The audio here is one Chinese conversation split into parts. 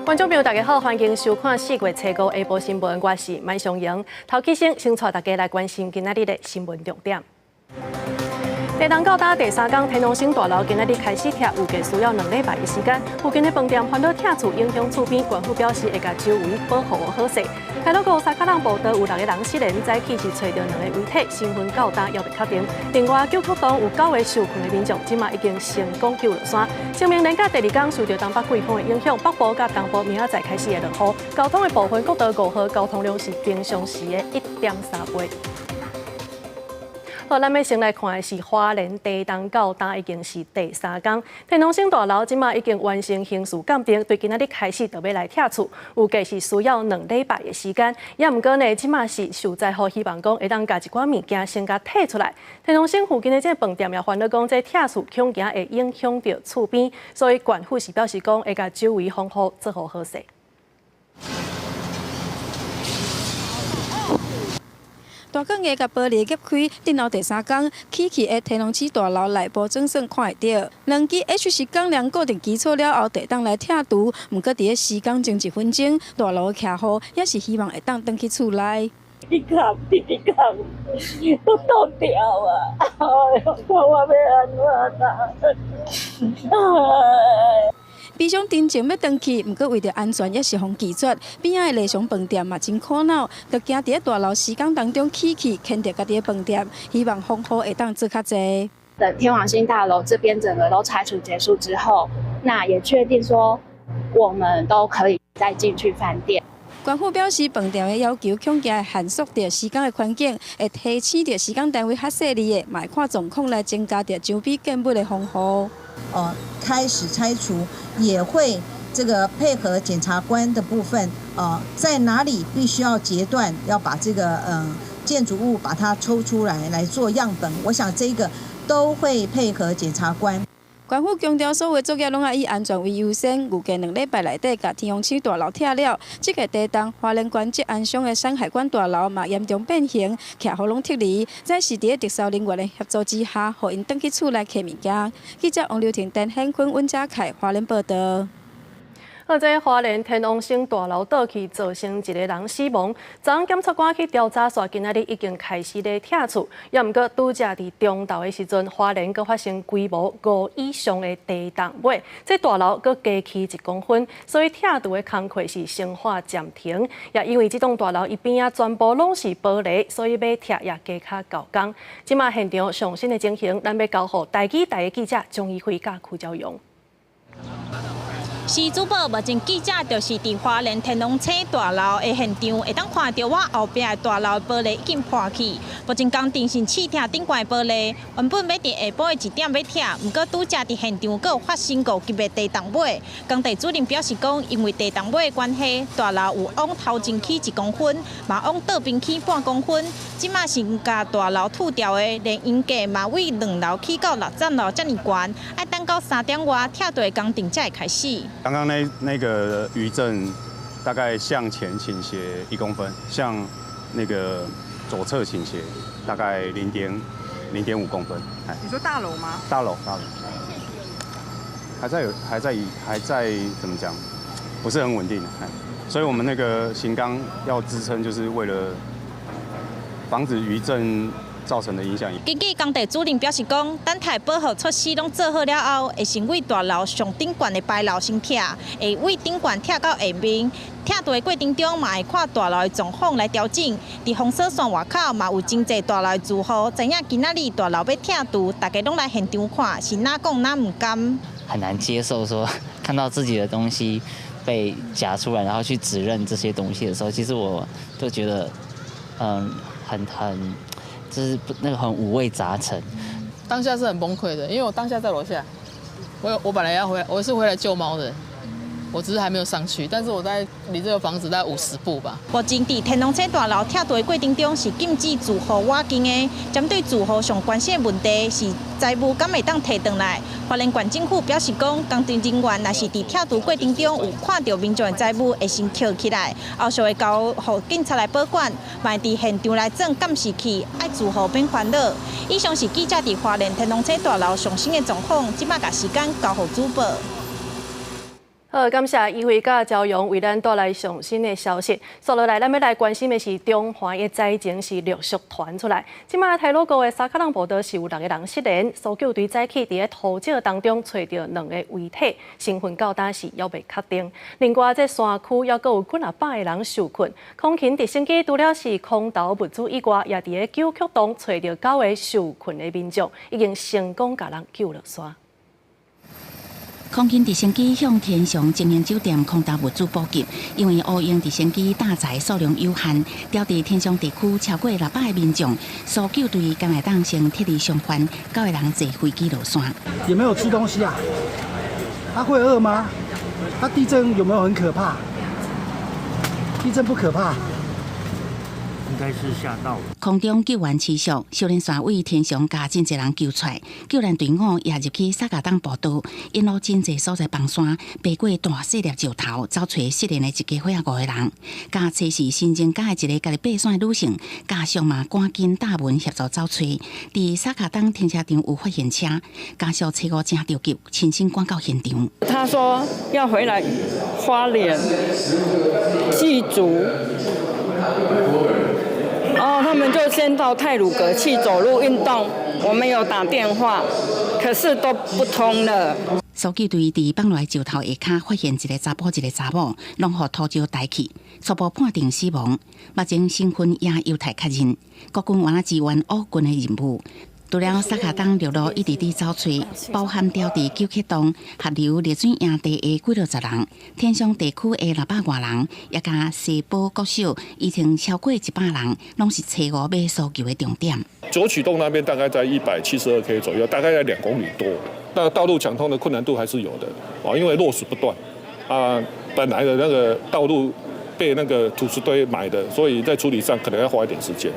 观众朋友，大家好，欢迎收看4月初5下晡新闻，我是麦尚莹。头起先带大家来关心今仔日的新闻重点。地动到打第3天，天龙星大楼今仔日开始拆，预计需要2礼拜的时间。附近的饭店烦恼拆厝影响厝边，官府表示会甲周围保护好势。台北高沙卡浪步道有6个人失联，早起是找到2个遗体，身份到达也未确定。另外，救护堂有9位受困的民众，今嘛已经成功救落山。清明连假第2天受到东北季风的影响，北部甲东部明仔载开始会落雨，交通的部分国道5号交通量是平常时的1.3倍。好，咱要先来看的是花莲地动到打已经是第3天，天龙星大楼即马已经完成刑事鉴定，对今仔日开始就要来拆厝，预计是需要2礼拜的时间。也毋过呢，即马是受灾户希望讲会当甲一寡物件先甲摕出来。天龙星附近的这饭店也烦恼讲，这拆厝恐惊会影响到厝边，所以县府是表示讲会甲周围防护做好势。大港个甲玻璃揭开，顶楼第3天，起起的天龙市大楼内部总算看会到。2支 HC 钢梁固定基础了后，地当来拆除。毋过伫个施工前1分钟，大楼的徛户也是希望会当转去厝内。你看，都冻掉啊！哎呦，看我要安怎啦？悲伤真情要转去，毋过为着安全，也是互拒绝。边仔的丽祥饭店嘛真苦恼，着惊伫大楼施工当中起去，牵着家己的饭店，希望防护会当做较济。等天王星大楼这边整个都拆除结束之后，那也确定说我们都可以再进去饭店。官府表示，饭店的要求恐惊会限缩着施工的环境，会提醒着施工单位较细腻的，嘛会看状况来增加着周边建物的防护。开始拆除也会这个配合检察官的部分，在哪里必须要截断，要把这个建筑物把它抽出来做样本。我想这个都会配合检察官。官府强调，所有作业拢要以安全为优先，预计2礼拜内底，甲天王市大楼拆了。这个地动花莲县吉安乡的山海关大楼嘛严重变形，徛好拢撤离。在是伫特殊人员的协助之下，互因转去厝内摕物件。记者王刘婷、陈显坤、温家凯，花莲报道。好在花莲天王星大楼倒去，造成1个人死亡。昨昏检察官去调查，说今仔日已经开始咧拆厝，也毋过拄则伫中昼的时阵，花莲阁发生规模5以上的地动尾，这大楼阁加起1公分，所以拆除的工课是先化暂停。也因为这栋大楼一边全部拢是玻璃，所以要拆也加较高工。即马现场上新的情形，咱要交互台记台的记者钟义辉甲曲昭勇。是主播目前记者就是伫花莲天龙星大楼的现场，会当看到我后壁的大楼玻璃已经破去。目前工程是试拆顶悬的玻璃，原本要伫下晡的1点要拆，不过拄则伫现场阁有发生过级的地动尾。工地主任表示讲，因为地动尾的关系，大楼有往头前起1公分，嘛往倒边起半公分。即马是甲大楼吐掉的，连因价嘛为2楼起到6层楼遮尔悬，要等到3点外拆除的工程才会开始。刚刚那个余震大概向前倾斜1公分，向那个左侧倾斜大概0.5公分。你说大楼吗？大楼还在怎么讲？不是很稳定。所以我们那个型钢要支撑，就是为了防止余震造成的影响。根据工地主任表示讲，等待保护措施拢做好了后，会先为大楼上顶悬的牌楼先拆，会为顶悬拆到下面。拆除的过程中，嘛会看大楼的状况来调整。伫封锁线外口嘛有真侪大楼的住户，知影今仔日大楼要拆除，大家拢来现场看，是哪讲哪唔甘。很难接受说看到自己的东西被夹出来，然后去指认这些东西的时候，其实我就觉得，就是那个很五味杂陈。当下是很崩溃的，因为我当下在楼下，我本来要回来，我是回来救猫的。我只是还没有上去，但是我在离这个房子大概50步吧。目前伫天龙星大楼拆除的过程中是禁止住户挖进的。针对住户上关心的问题是财务敢会当提回来？花莲县政府表示讲，工程人员若是伫拆除过程中有看到民众的财物，会先捡起来，后续会交予警察来保管，卖伫现场来装监视器，爱住户免烦恼。以上是记者伫花莲天龙星大楼上新的状况，即马甲时间交予主播。好，感谢议会甲朝阳为咱带来上新的消息。接落来，咱要来关心的是中华的灾情是陆续传出来。即马太鲁阁的沙卡朗步道是有6个人失联，搜救队早起伫咧土石当中找到2个遗体，身份到今是犹未确定。另外，这山区还阁有几啊百个人受困。空勤直升机除了是空投物资以外，也伫咧九曲洞找到9个受困的民众，已经成功甲人救落山。空勤直升机向天祥精英酒店空投物资补给，因为乌鹰直升机搭载数量有限，调至天祥地区超过600个民众，搜救队刚来当先铁力上班，9个人坐飞机落山。有没有吃东西啊？他会饿吗？他地震有没有很可怕？地震不可怕。应该是吓到了。空中救援持续，少年山为天祥加真侪人救出来，救援队伍也入去沙卡当步道，沿路真侪所在崩山，爬过大细粒石头，找找失联的一家伙5个人。加测试新增加的一个家己爬山的女性，加上嘛赶紧大门协助找找。伫沙卡当停车场有发现车，家属车5正着急，亲身赶到现场。他说要回来花莲祭祖。他们就先到太鲁阁去走路运动，我们有打电话，可是都不通了。搜救队伫放落石头下骹发现一个查甫一个查某，拢互土石带去，初步判定死亡，目前身份也犹待确认。国军原来支援乌军的任务。除了沙卡当陆路一直伫找找，包含调伫九曲洞下流热水营地的几60人，天祥地区的600多人，也加西部国小已经超过100人，拢是初5要搜救的重点。九曲洞那边大概在172K 左右，大概在2公里多。那道路抢通的困难度还是有的啊，因为落石不断啊，本来的那个道路被那个土石堆埋的，所以在处理上可能要花一点时间。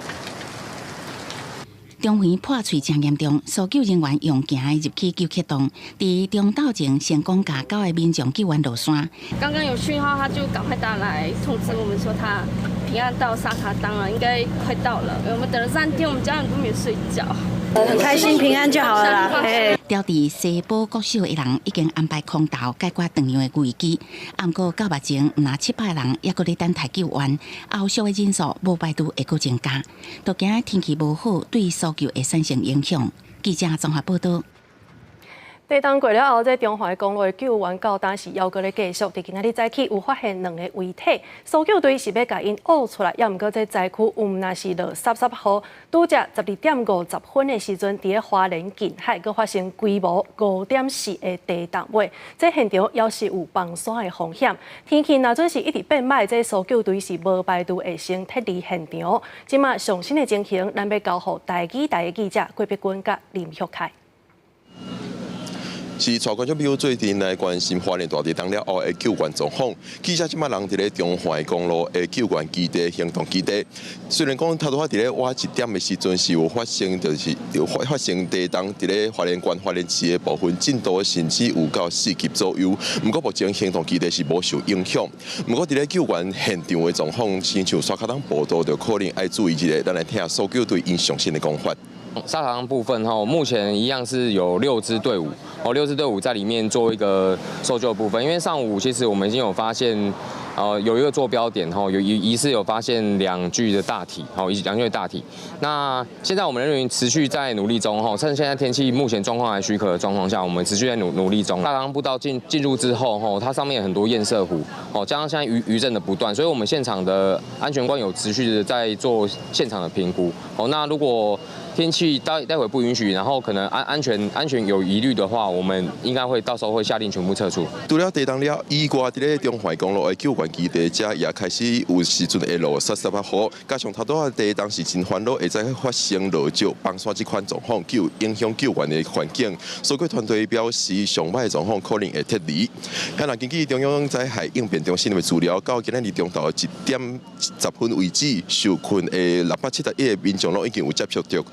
中环破碎真严重，搜救人员用行的入去九曲洞，伫中道前成功把9个民众救援落山。刚刚有讯号，他就赶快打来通知我们说他平安到沙卡当了，应该快到了。我们等了3天，我们家人都没有睡觉。很开心，平安就好了啦。调伫西部国小的人已经安排空投解决同样的危机，不过到目前唔拿700人也搁咧等待救援，后续的人数无排除会搁增加。都惊天气无好，对搜救会产生影响。记者综合报道。地震过了后，这中华公路的救援到当时还阁咧继续。伫今仔日早起有发现2个遗体，搜救队是要甲因挖出来，也毋过这灾区毋那是落30号，拄则12点50分的时阵，伫咧花莲近海阁发生规模5.4的地震尾，这现场也是有崩山的风险。天气若准是一直变歹，这搜救队是无排除会先撤离现场。即马上新的情形，咱要交互台记台的记者郭碧君甲林旭凯。是带观众朋友最近来关心花莲大地震了后的救援状况。记者即马人伫咧中华公路的救援基地行动基地，虽然讲头拄仔伫咧挖1点的时阵是有发生，就是发生地震伫咧花莲县花莲市的部分进度甚至有到4级左右。不过目前行动基地是无受影响。不过伫咧救援现场的状况，亲像沙卡当步道就可能要注意一下。咱来听下搜救队因详细的讲法。沙卡当部分目前一样是有6支队伍，6支队伍在里面做一个搜救部分。因为上午其实我们已经有发现，有一个坐标点有疑似有发现2具的大体，2具的大体。那现在我们人员持续在努力中趁现在天气目前状况还许可的状况下，我们持续在努力中。沙卡当步道进入之后它上面有很多堰塞湖加上现在余震的不断，所以我们现场的安全官有持续的在做现场的评估。那如果天气待会不允许，然后可能安全有疑虑的话，我们应该会到时候会下令全部撤出。除了地震了，以外伫咧中华公路的救援基地，遮也开始有时阵会落38号，加上头拄仔地震是真烦恼，会再发生落石崩山这款状况，就影响救援的环境。搜救团队表示，上歹的状况可能会撤离。那根据中央灾害应变中心的资料，到今日中昼1点10分为止，受困的671个民众拢已经有接触到。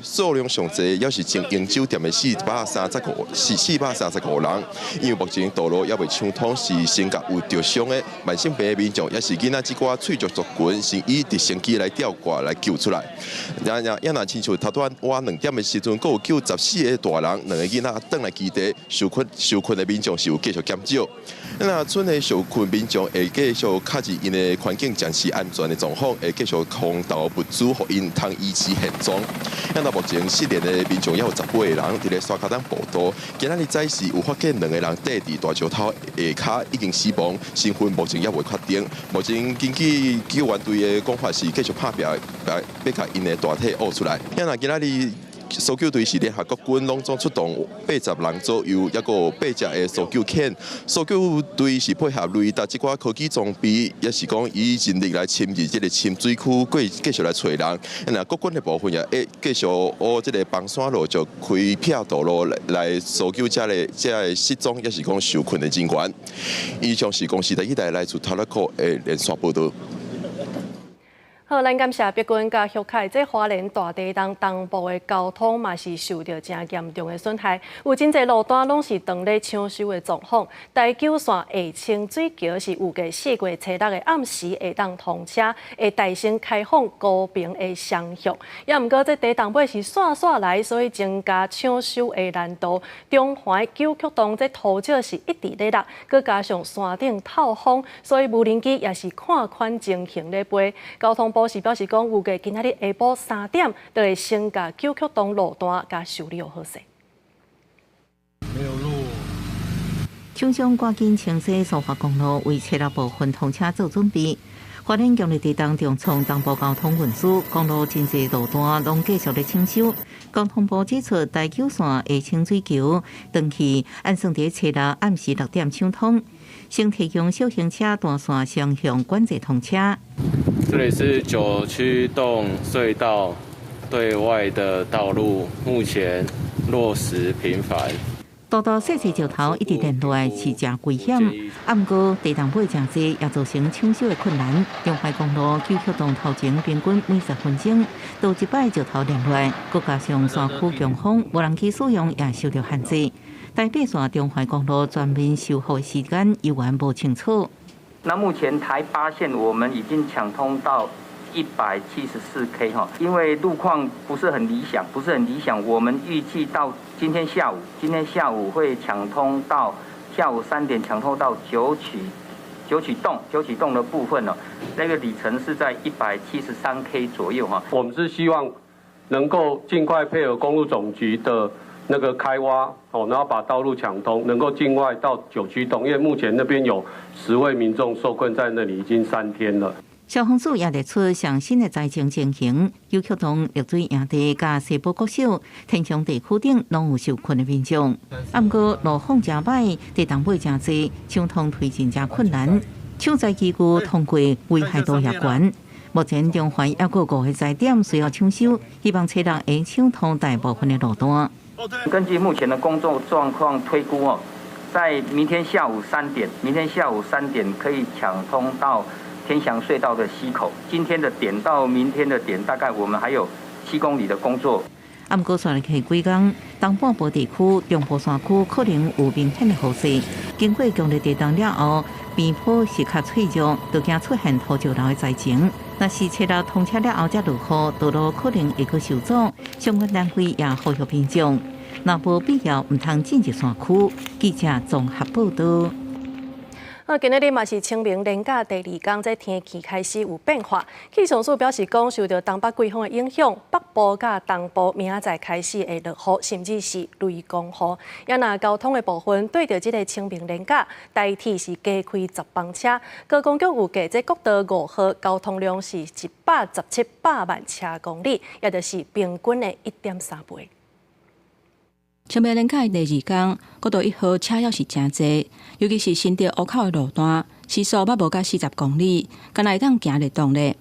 数量上侪也是经营酒店的435人，因为目前道路也未畅通，是先甲有受伤的，慢性病的民众，也是囡仔即寡喙足族群，是以直升机来吊挂来救出来。也若亲像头端我2点的时阵，佫有救14个大人，2个囡仔倒来基地受困的民众是有继续减少。那村的受困民众会继续卡住因的环境暂时安全的状况，会继续空投物资，互因通维持现状。那目前失联的民众也有18个人伫咧沙卡当步道。今仔日早时有发现2个人跌伫大石头下骹已经死亡，身份目前也未确定。目前根据救援队的讲法是继续拍拼，要甲因的大体挖出来。那今仔日搜救队是联合国军拢总出动80人左右，也个8只的搜救犬。搜救队是配合雷达即寡科技装备，也是讲以人力来侵入这个深水区，继续来找人。那国军的部分也继续这个崩山路就开辟道路来搜救这个失踪也是讲受困的人员。以上是公司第一台来自塔拉克的连续报道。好，咱感谢北军甲旭凯，这花莲大地东东部的交通嘛是受到真严重的损害，有真侪路段拢是当咧抢修的状况。台九线下清水桥是预计4月初6的暗时会当通车，会大声开放高频的双向。也毋过这地东尾是线线来，所以增加抢修的难度。中环九曲洞这土石是一直咧落，佮加上山顶透风，所以无人机也是看款情形咧飞。交通部是表示讲，预计今仔日下晡3点，就会先甲九曲洞路段甲修理好势。没有路。厂商赶紧清洗苏花公路，为车6部分通车做准备。花莲强烈地震重创东部交通运输，公路真侪路段拢继续咧清修。交通部指出，台九线下清水桥长期按算伫初6暗时6点抢通，先提供小型车单线双向管制通车。这里是9曲洞隧道对外的道路，目前落实频繁。大大细细石头一直连落来是真危险，毋过地动尾真济，也造成抢修的困难。中华公路九曲洞头前平均每10分钟都一摆石头连落来，佮加上山区强风，无人机使用也受到限制。台北线中华公路全面修复的时间依然不清楚。那目前台8线我们已经抢通到174K 哈，因为路况不是很理想，我们预计到今天下午会抢通到下午3点，抢通到九曲洞的部分呢，那个里程是在173K 左右哈。我们是希望能够尽快配合公路总局的那个开挖哦，然后把道路抢通，能够尽快到9曲洞，因为目前那边有10位民众受困在那里已经3天了。消防署也列出上新的灾情情形，九曲洞绿水营地甲西部国小、天祥地区等拢有受困的民众。不过路况真歹，地动尾真济，抢通推进真困难。抢灾机构通过危害度也悬。目前中环还有5个灾点需要抢修，希望车辆会抢通大部分的路段。根据目前的工作状况推估哦，在明天下午3点可以抢通到天祥隧道的西口。今天的点到明天的点，大概我们还有7公里的工作。不过算去几天，东半部地区、中部山区可能有明显的雨势。经过强烈地震了后，边坡是较脆弱，就惊出现土石流的灾情。若是车辆通车了后才落雨，道路可能会阁受阻。相关单位也呼吁民众，若无必要，唔通进入山区。记者综合报道。今日嘛是清明连假第2天，这天气开始有变化。气象署表示讲，受到东北季风的影响，北部甲东部明仔载开始会落雨，甚至是雷公雨。也若交通的部分，对着这个清明连假，代替是加开10班车。高公局预计，这国道5号交通量是117万车公里，也就是平均的1.3倍。清明连假第2天，国道1号车也是真济，尤其是新店湖口的路段，时速捌无到40公里，敢若会当行得动咧。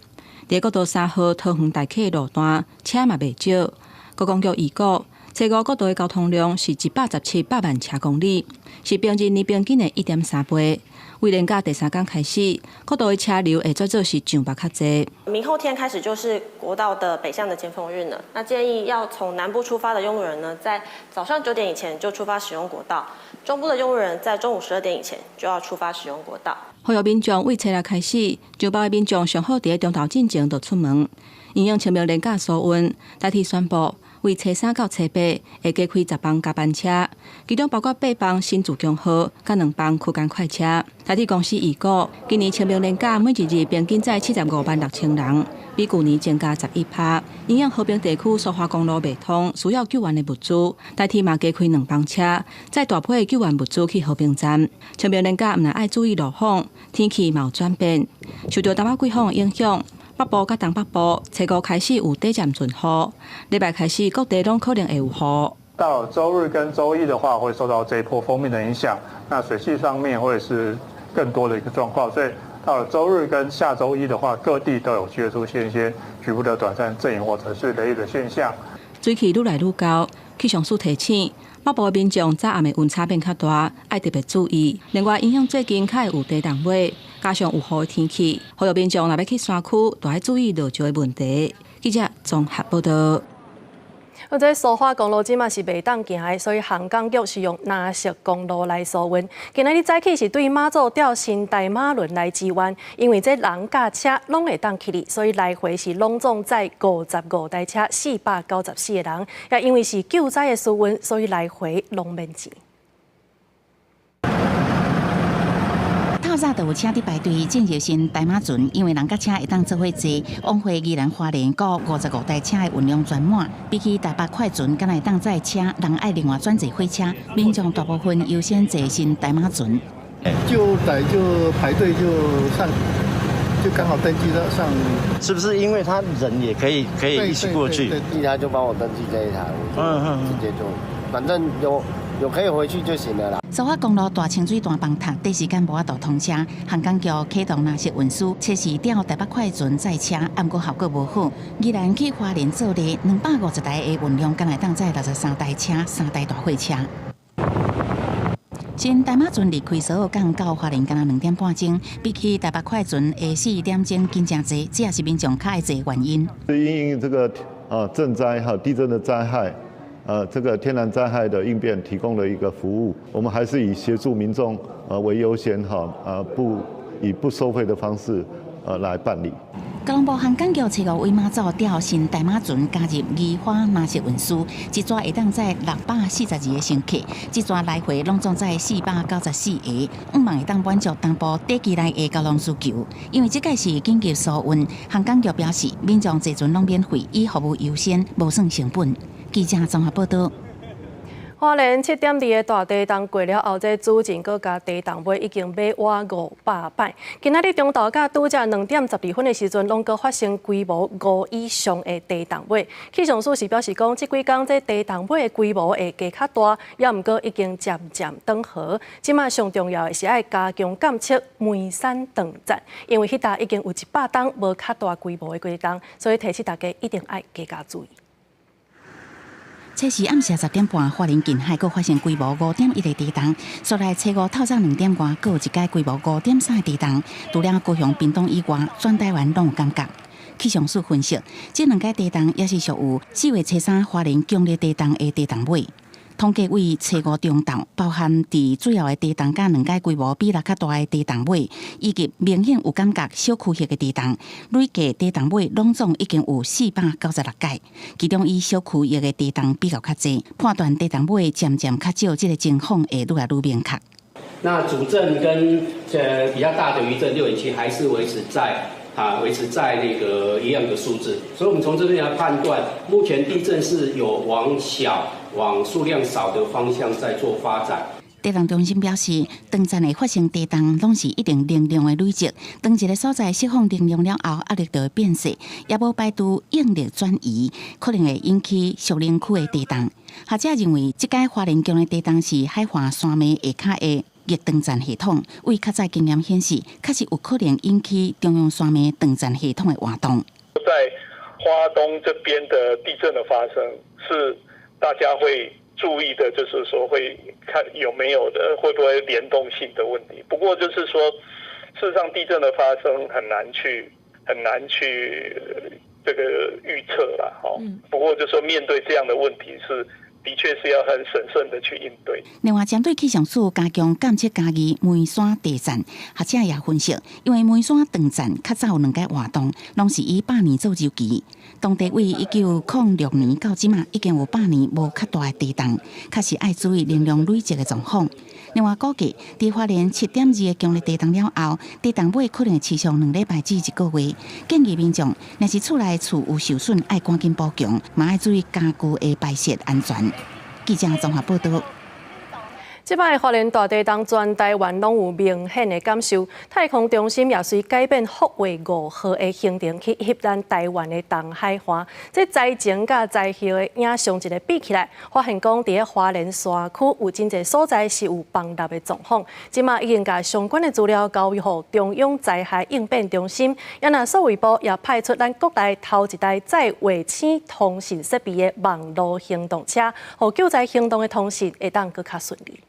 伫国道3号桃园大溪的路段，车嘛袂少。高公局预估，初5国道的交通量是117万车公里，是平均年平均的1.3倍。为连假第3天开始，国道的车流会再做是上北较济。明后天开始就是国道的北向的尖峰日呢。那建议要从南部出发的用路人呢，在早上9点以前就出发使用国道；中部的用路人在中午12点以前就要出发使用国道。呼吁民众为初日开始，上北的民众上好伫中昼进前就出门，因应清明连假疏运，代替宣布。为初3到初8会加开10班加班车，其中包括8班新自强号、甲2班区间快车。台铁公司预估，今年清明连假每一日平均载75万6千人，比去年增加11%。因应和平地区苏花公路未通，需要救援的物资，台铁嘛加开2班车，载大批救援物资去和平站。清明连假毋但爱注意路况，天气嘛有转变，受到东北季风影响。北部甲东北部，初5开始有短暂阵雨，礼拜开始各地拢可能会有雨。到周日跟周一的话，会受到这一波锋面的影响，那水系上面会是更多的一个状况，所以到了周日跟下周一的话，各地都有机会出现一些局部的短暂阵雨或者是雷雨的现象。水气愈来愈高，气象署提醒。北部的民众早暗的温差变较大，爱特别注意。另外，影响最近较会有低冻尾，加上有雨的天气，呼吁民众若要去山区，都要注意落石的问题。记者综合报道。这苏花公路即马是袂当行的，所以航港局是用蓝色公路来疏运。今仔日早起是对马祖调新大马轮来支援，因为这人甲车拢会当去哩，所以来回是拢总载55台车，494个人。也因为是救灾的疏运，所以来回拢免钱。透早就有车伫排队进入新大马船，因为人甲车会当做伙坐，往回宜兰花莲各55台车的运量全满。比起台北快船，敢会当载车，人爱另外转坐火车，民众大部分优先坐新大马船。就来就排队就上，就刚好登记到上。是不是因为他人也可以一起过去？对，他就帮我登记这一台，直接就反正有可以回去就行了啦。苏花公路大清水大崩塌，短时间无法度通车，航港局启动蓝色运输，测试调台北快船载车，不过效果无好。宜兰去花莲做例，250台的运量，敢会当载63台车，3台大货车。新大马船离开所有港到花莲，敢若2点半钟，比起台北快船下4点钟紧真济，这也是民众较爱坐的原因。因应这个震灾还有地震的灾害。这个天然灾害的应变提供了一个服务，我们还是以协助民众为优先以不收费的方式来办理。高雄部航港局初5为马祖调新大马船加入宜花蓝色运输，一抓会当载642个乘客，一抓来回拢总载494个，望会当满足东部短期内的交通需求。因为这届是紧急疏运，航港局表示，民众坐船拢免费，以服务优先，无算成本。记者综合报道。花莲7点2的大地震过了后，这主震搁加地动尾已经买挖500摆。今仔日中昼甲拄则2点12分的时阵，拢搁发生规模5以上的地动尾。气象署是表示讲，这几天这地动尾的规模会加较大，也毋过已经渐渐缓和。即马上重要的是爱加强监测梅山断站，因为迄搭已经有100栋无较大规模的规档，所以提醒大家一定爱加注意。这是暗时10点半，花莲近海阁发生规模5.1的地震，所来初5透早2点外，阁有一间规模5.3的地震。除了高雄、屏东以外，全台湾拢有感觉。气象署分析，这2间地震也是属有4月初3花莲强烈地震的地震尾。统计为初5中昼，包含伫主要的地震甲2间规模比例较大的地震尾，以及明显有感觉小区域的地震，累计地震尾拢总已经有496届，其中以小区域的地震比较较济，判断地震尾渐渐较少，这个情况会愈来愈明确。那主震跟比较大的余震6.7还是维持在那个一样的数字，所以我们从这边来判断，目前地震是有往数量少的方向在做发展。地震中心表示，当站的发生地震拢是一定能量的累积，当一个所在释放能量了后，压力就会变小，也无排除应力转移，可能会引起属林区的地震。学者认为，这届花莲强的地震是海华山脉下骹的逆断层系统，为较早经验显示，确实有可能引起中央山脉断层系统的活动。在花东这边的地震的发生，是大家会注意的就是说会看有没有的会不会联动性的问题。不过就是说，事实上地震的发生很难去这个预测啦。不过就说面对这样的问题的确是要很审慎的去应对。另外，针对气象署加强监测嘉义梅山地站，学者也分析，因为梅山长站较早有2个活动，拢是以100年做周期。当地为1906年到即马已经有100年无较大的地震，确实爱注意能量累积的状况。另外，估计在花莲7.2的强烈地震了后，地震尾可能持续2礼拜至1个月。建议民众若是厝内厝有受损，爱赶紧补强，嘛爱注意家具的排泄安全。记者综合报道。即摆花莲大地震，全台湾拢有明显的感受。太空中心也随改变福卫5号的行程，去翕咱台湾的东海岸。这灾前甲灾后的影像一个比起来，发现讲伫花莲山区有真侪所在是有崩塌的状况。即马已经甲相关的资料交予中央灾害应变中心，也那数位部也派出咱国内头一台载卫星通讯设备的网络行动车，互救灾行动的通讯会当更较顺利。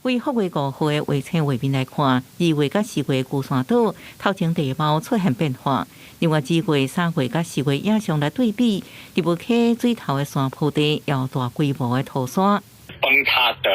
为福卫5号的卫星画面来看，2月甲4月孤山岛头前地貌出现变化。另外，2月、3月甲4月影像来对比，第五溪水头的山坡地有大规模的土山。崩塌的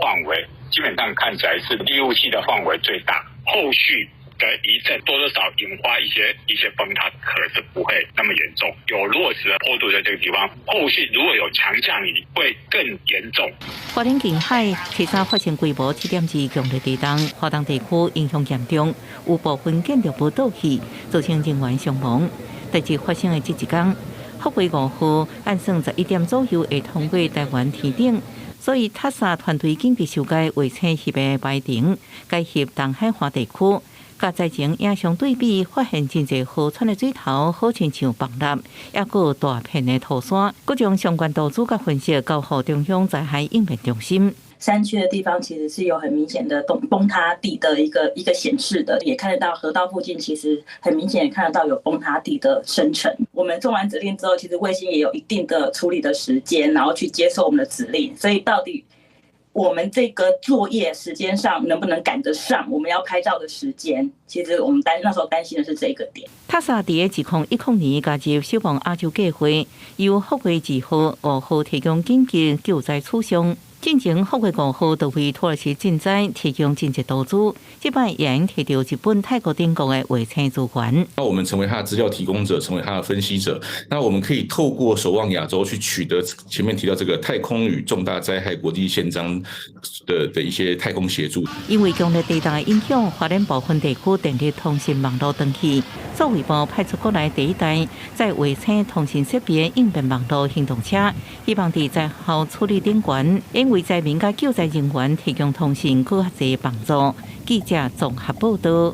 范围基本上看起来是第五期的范围最大，后续的一阵多少引发一些崩塌，可是不会那么严重。有落石的坡度在这个地方，后续如果有强降雨，会更严重。花莲近海其早发生规模7.2强烈地震，华东地区影响严重，有部分建筑物倒去，造成人员伤亡。代志发生的这一天，福卫5号按算11点左右会通过台湾天顶。所以，塔萨团队紧急修改卫星翕的排程，改翕东海岸地区。甲灾前影像对比，发现真侪河川的水头好亲像崩塌，也佫有大片的土山。佮将相关图纸甲分析交予中央灾害应变中心。山区的地方其实是有很明显的崩塌地的一个显示的，也看得到河道附近其实很明显也看得到有崩塌地的生成。我们做完指令之后，其实卫星也有一定的处理的时间，然后去接受我们的指令，所以到底我们这个作业时间上能不能赶得上我们要拍照的时间？其实我们那时候担心的是这个点。塔萨伫2010年加入消防亚洲计划，由福卫2号、5号提供紧急救灾处上。进前福卫5号就为土耳其赈灾提供真济投资，这摆也已摕到日本泰国电工的卫星资源。那我们成为他的资料提供者，成为他的分析者。那我们可以透过守望亚洲去取得前面提到这个太空与重大灾害国际宪章的一些太空协助。因为强烈地震的影响，花莲部分地区电力通讯网络断去。作为部派出国内第一台在卫星通讯设备应变网络行动车，希望伫灾后处理顶悬，因为灾民甲救灾人员提供通讯更较侪帮助。记者综合报道。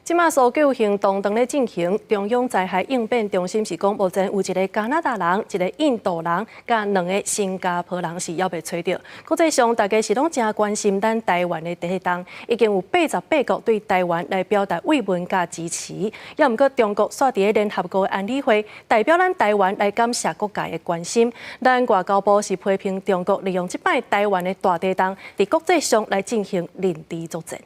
即马搜救行动正咧进行，中央灾害应变中心是讲，目前有一个加拿大人、一个印度人，甲2个新加坡人是还未找到。国际上大家是拢真关心咱台湾的地震，已经有88国对台湾来表达慰问甲支持。也毋过中国煞伫联合国安理会代表咱台湾来感谢国界的关心。咱外交部是批评中国利用即摆台湾的大地震，伫国际上来进行认知作战。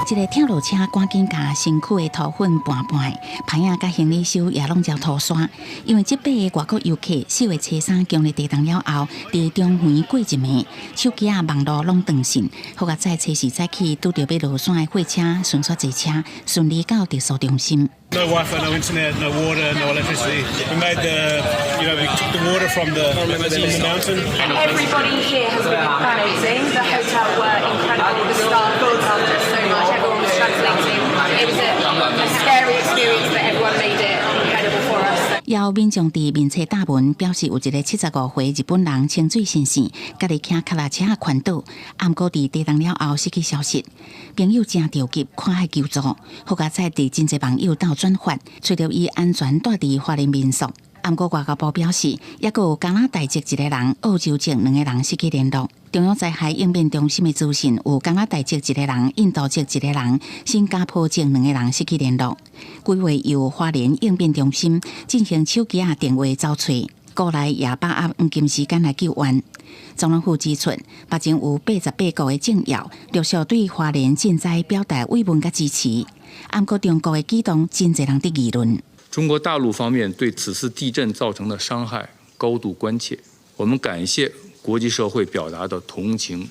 一个跳落车赶紧把身躯的土粉搬搬，牌仔甲行李箱也拢遭涂刷。因为这8个外国游客4月初3强烈地震了后，伫中环过一暝，手机啊、网络拢断线。好在早时早起拄着要落山的货车，顺续坐车，顺利到特殊中心。No Wi-Fi, no internet, no water, no electricity. We made we took the water from the mountain. Everybody here has been amazing. The hotel were incredible. The staff looked after us so much. Everyone was translating. It was a scary experience, but everyone made it incredible for us. 也有民众伫面册打文表示，有一个75岁日本人清水先生，家己骑脚踏车环岛，暗过伫地震了后失去消息，朋友真着急，看海求助。好在在伫真侪网友斗转发，找到伊安全住伫花莲民宿。不过外交部表示，也阁有加拿大籍一个人、澳洲籍2个人失去联络。中央灾害应变中心的资讯有加拿大籍一个人、印度籍一个人、新加坡籍2个人失去联络。规划由花莲应变中心进行手机电话找找，过来夜8暗黄金时间来救援。总统府指出，目前有88国的政要陆续对花莲赈灾表达慰问甲支持。不过中国的举动真侪人的议论。中国大陆方面对此次地震造成的伤害高度关切，我们感谢国际社会表达的同情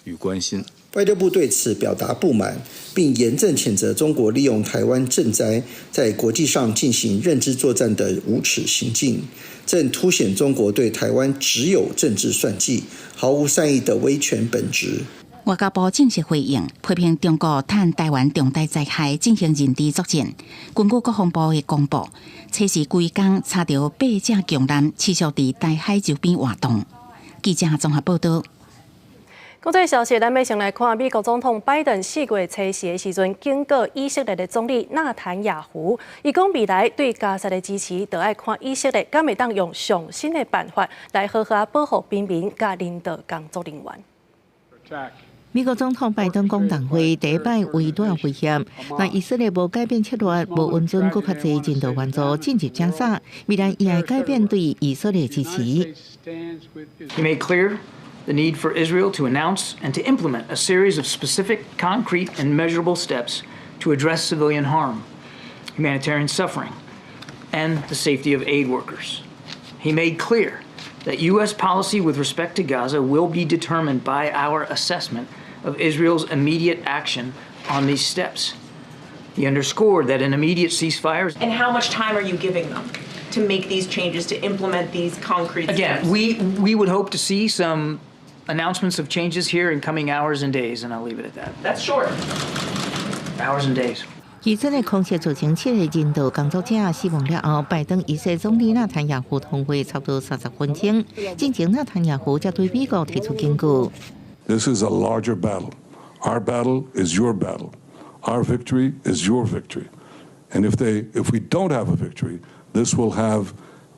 与关心。外交部对此表达不满，并严正谴责中国利用台湾震灾在国际上进行认知作战的无耻行径，正凸显中国对台湾只有政治算计，毫无善意的威权本质。外交部正式回应，批评中国趁台湾重大灾害进行认知作战。根据国防部的公布，测试规天查到8只强舰持续伫台海周边活动。记者综合报道。国际消息，咱要先来看美国总统拜登4月初4的时阵，警告以色列的总理纳坦雅胡，伊讲未来对加沙的支持，就要看以色列敢会当用上新的办法来好好保护平民甲领导工作人员。美国总统拜登讲谈会第一摆微短威胁，那以色列无改变策略，无允准更较侪人道援助进入加沙，未来也会改变对以色列支持。He made clear the need for Israel to announce and to implement a series of specific, concrete, and measurable steps to address civilian harm, humanitarian suffering, and the safety of aid workers. He made clear that U.S. policy with respect to Gaza will be determined by our assessment of Israel's immediate action on these steps. He underscored that an immediate ceasefire. And how much time are you giving them to make these changes, to implement these concrete steps? Again, we would hope to see some announcements of changes here in coming hours and days, and I'll leave it at that. That's short. Hours and days. 以色列空袭造成7个人道工作者死亡了后，拜登以色列总理纳坦雅胡通话差不多30分钟，进前纳坦雅胡才对美国提出警告。This is a larger battle. Our battle is your battle. Our victory is your victory. And if we don't have a victory, this will have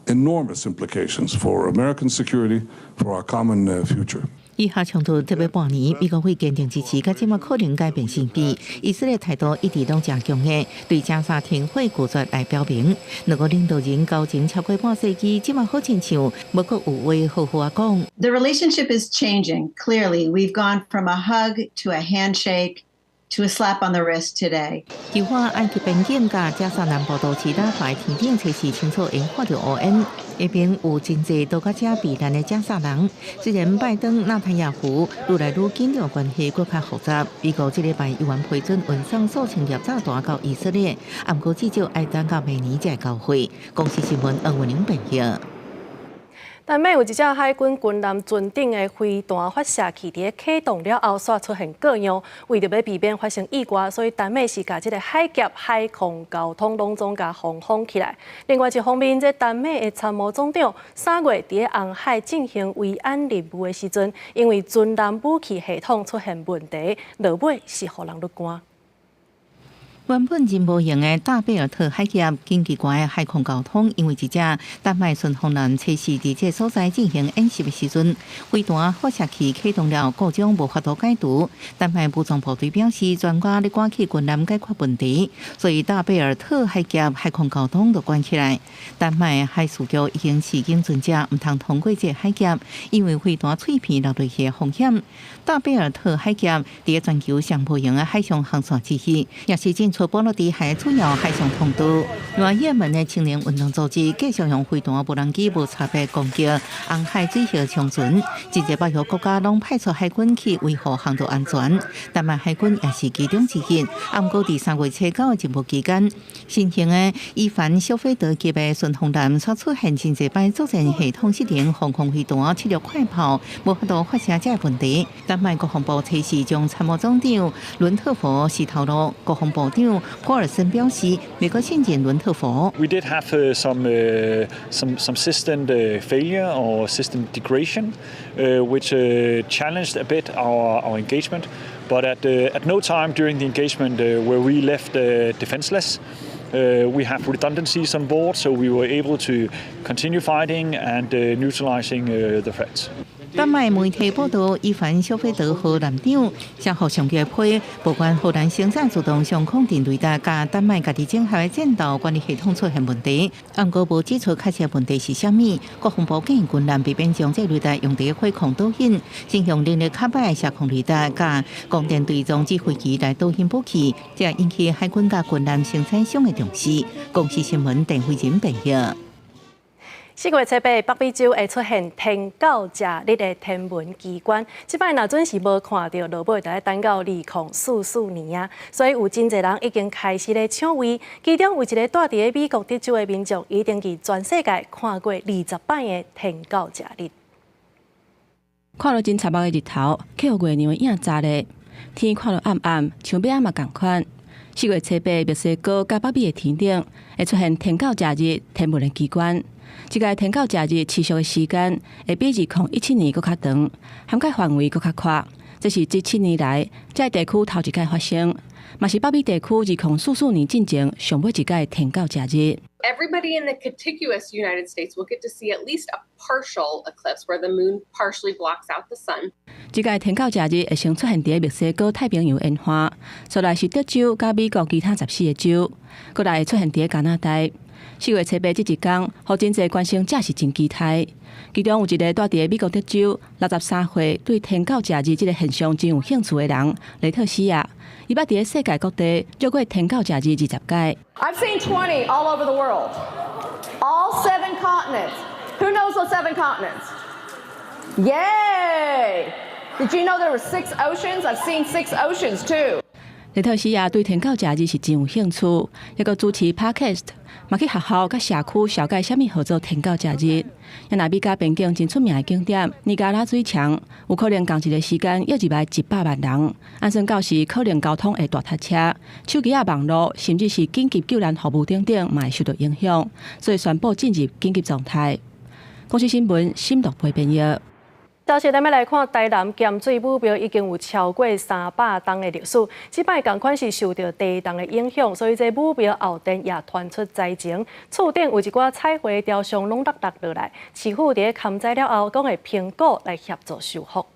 enormous implications for American security, for our common future. 以下冲突特别半年，美国会坚定支持，甲即马可能改变性别。以色列态度一直拢正强硬，对加沙停火拒绝来表明。两个领导人交情超过半世纪，即马好亲像无阁有话好好讲。The relationship is changing. Clearly, we've gone from a hug to a handshake to a slap on the wrist today. 就话埃及边境甲加沙南部都市打牌天顶测试清楚引发着乌烟。那边有真侪到甲遮避难的加沙人，虽然拜登、纳坦雅胡愈来愈紧张关系更较复杂，美国这礼拜又完批准运送数千粒炸弹到以色列，不过至少要等到明年才会交会。公司新闻黄文玲报道。但美有一只海军军舰船顶的飞弹发射器伫启动了后，煞出现故障。为着要避免发生意外，所以丹麦是把这个海峡海空交通拢总甲封封起来。另外一方面，这丹麦的参谋总长3月伫红海进行维安任务的时阵，因为军舰武器系统出现问题，落尾是互人入关。原本真无用的大贝尔特海峡紧急关的海空交通，因为一只丹麦巡航舰测试伫这所在进行演习的时阵，飞弹发射器启动了故障无法度解除。丹麦武装部队表示，专家咧赶去军舰解决问题，所以大贝尔特海峡海空交通就关起来。丹麦海事局已经示警船只唔通通过这海峡，因为飞弹碎片流落去的风险。大贝尔特海峡伫全球上无用的海上航线之一，也是进出波罗的海主要海上通道。另外，也门的青年运动组织继续用飞弹、无人机无差别攻击红海水下冲船，直接要求国家拢派出海军去维护航道安全。丹麦海军也是其中之一。不过，伫3月初9的任务期间，新型的伊凡小菲德级的巡航舰所出现真侪摆作战系统失灵、防空飞弹出入快跑，无法度发射这问题。丹麦国防部测试将参谋总长伦特福是透露，国防部长普尔森表示，美国信任伦特福。We did have some system failure or system degradation, which challenged a bit our engagement. But at no time during the engagement were we left defenseless. we have redundancies on board, so we were able to continue fighting and neutralizing the threats. 丹麦媒体报道，伊凡消费者荷兰长向互上个批，不管荷兰生产自动相控电雷达甲丹麦家己整合的战斗管理系统出现问题，按过无指出确切问题是啥物。国防部建议军人避免将这雷达用伫火控导引，先用能力较歹的射控雷达甲光电对装置飞机来导引武器，这引起海军甲军人生产商的重视。公司新闻陈慧仁报道。4月7日，北美洲会出现天狗假日的天文奇观。即摆若准是无看到，落尾就要等到2044年啊。所以有真侪人已经开始咧抢位，其中有一个住伫美国德州的民众，已经伫全世界看过20摆的天狗假日。看到真惨目的日头，去互月亮映早咧，天看到暗暗，像要暗嘛共款。4月7日，墨西哥甲北美的天顶会出现天狗假日天文的奇观。这个天狗假日持续的时间会比2017年搁较长，涵盖范围搁较宽。这是这7年来在地区头一届发生，嘛是北美地区2044年进前上尾一届天狗假日。Everybody in the contiguous United States will get to see at least a partial eclipse where the moon partially blocks out the sun. 这届天狗假日会先出现伫墨西哥太平洋沿岸，再来是德州甲美国其他14个州，再来会出现伫加拿大。4月7日这一天，互真侪观众真是真期待。其中有一个住伫美国德州63岁，对天狗假日这个现象真有兴趣的人，雷特西亚，伊捌伫世界各地做过天狗假日20届。I've seen 20 all over the world, all 7 continents. Who knows those 7 continents? Yay! Did you know there were 6 oceans? I've seen 6 oceans too. 雷特西亚对天狗假日是真有兴趣，也个主持 podcast， 嘛去学校甲社区小解虾米叫做天狗假日。也若美加边境真出名的景点尼加拉水墙，有可能同一个时间约100万人。按算到时，可能交通会大塞车、手机啊、网络，甚至是紧急救援服务等等，嘛会受到影响，所以宣布进入紧急状态。公司新闻深度配编译。消息，咱要来看台南咸水母庙已经有超过300冬的历史，即摆同款是受到地动的影响，所以这母庙后殿也传出灾情，厝顶有一寡彩绘雕像拢落落来，市府伫勘灾了后，讲会评估来协助修复。